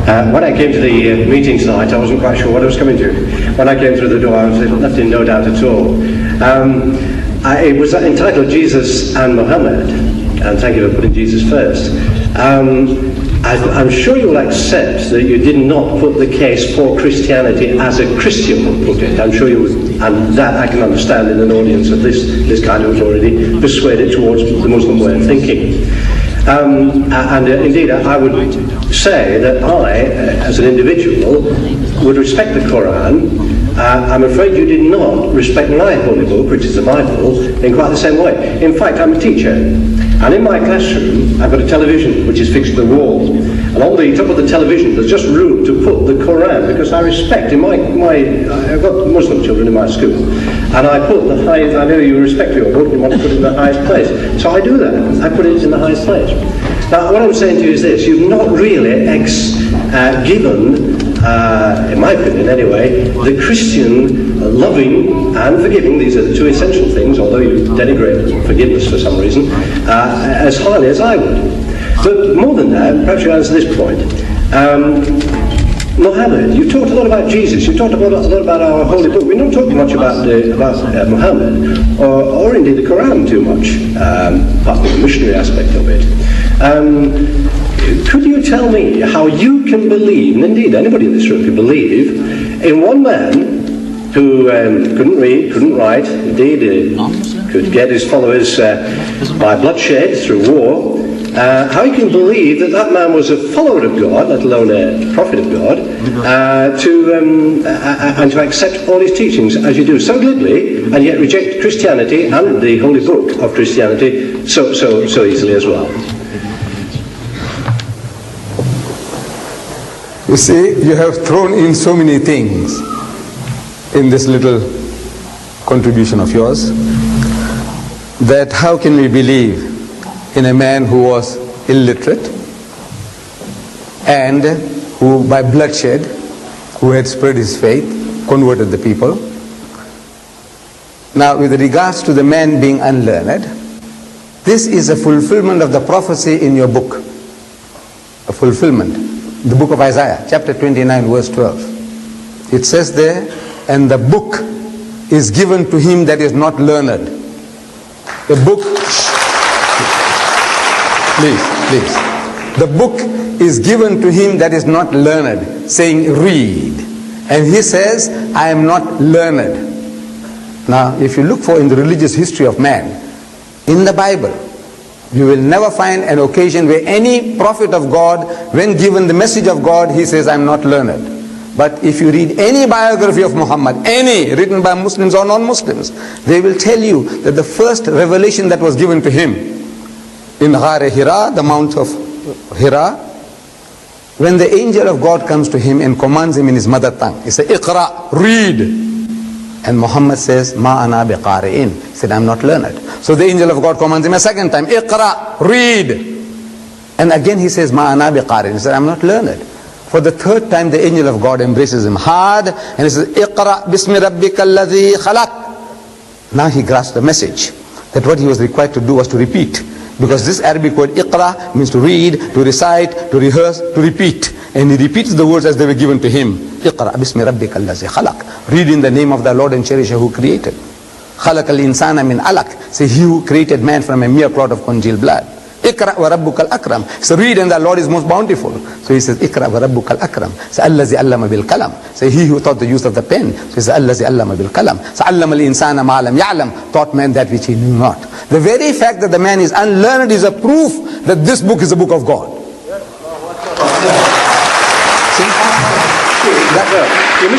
When I came to the meeting tonight, I wasn't quite sure what I was coming to. When I came through the door, I was left in no doubt at all. It was entitled Jesus and Mohamed, and thank you for putting Jesus first. I'm sure you'll accept that you did not put the case for Christianity as a Christian would put it. I'm sure you would, and that I can understand in an audience of this kind who was already persuaded towards the Muslim way of thinking. Indeed, I would say that I, as an individual, would respect the Quran. I'm afraid you did not respect my holy book, which is the Bible, in quite the same way. In fact, I'm a teacher, and in my classroom I've got a television which is fixed to the wall, and on the top of the television there's just room to put the Quran, because I respect, I've got Muslim children in my school, and I put the highest, I know you respect your book, you want to put it in the highest place, so I do that, I put it in the highest place. Now what I'm saying to you is this: you've not really given, in my opinion anyway, the Christian loving and forgiving, these are the two essential things, although you denigrate forgiveness for some reason, as highly as I would. But more than that, perhaps you answer this point. Mohammed, you've talked a lot about Jesus, you've talked a lot about our holy book. We're not talking much about Mohammed, or indeed the Quran too much, apart from the missionary aspect of it. Could you tell me how you can believe, and indeed anybody in this room can believe, in one man who couldn't read, couldn't write, indeed could get his followers by bloodshed through war, how you can believe that that man was a follower of God, let alone a prophet of God, and to accept all his teachings as you do so glibly, and yet reject Christianity and the holy book of Christianity so easily as well? You see, you have thrown in so many things in this little contribution of yours, that how can we believe in a man who was illiterate and who by bloodshed, who had spread his faith, converted the people. Now with regards to the man being unlearned, this is a fulfillment of the prophecy in your book, a fulfillment. The book of Isaiah, chapter 29, verse 12. It says there, and the book is given to him that is not learned. The book, please. The book is given to him that is not learned, saying read. And he says, I am not learned. Now, if you look for in the religious history of man, in the Bible, you will never find an occasion where any prophet of God, when given the message of God, he says, I'm not learned. But if you read any biography of Muhammad, any, written by Muslims or non-Muslims, they will tell you that the first revelation that was given to him in Ghar Hira, the Mount of Hira, when the angel of God comes to him and commands him in his mother tongue, he says, Iqra, read. And Muhammad says, Ma ana biqari'in. He said, I'm not learned. So the angel of God commands him a second time, Iqra, read. And again he says, Ma ana biqari'in. He said, I'm not learned. For the third time the angel of God embraces him hard and he says, Iqra bismi rabbika alladhi khalaq. Now he grasped the message that what he was required to do was to repeat. Because this Arabic word Iqra means to read, to recite, to rehearse, to repeat. And he repeats the words as they were given to him. Iqra bismi rabbika allazi khalaq. Read in the name of the Lord and Cherisher who created. Khalaq al-insana min alaq. Say, he who created man from a mere clot of congealed blood. Iqra wa rabbuka al-akram. So read and the Lord is most bountiful. So he says, Iqra wa rabbuka al-akram. So allazi allama bil kalam. Say, he who taught the use of the pen. So he says, allazi allama bil kalam. So allama al-insana ma lam ya'lam. Taught man that which he knew not. The very fact that the man is unlearned is a proof that this book is the book of God. See?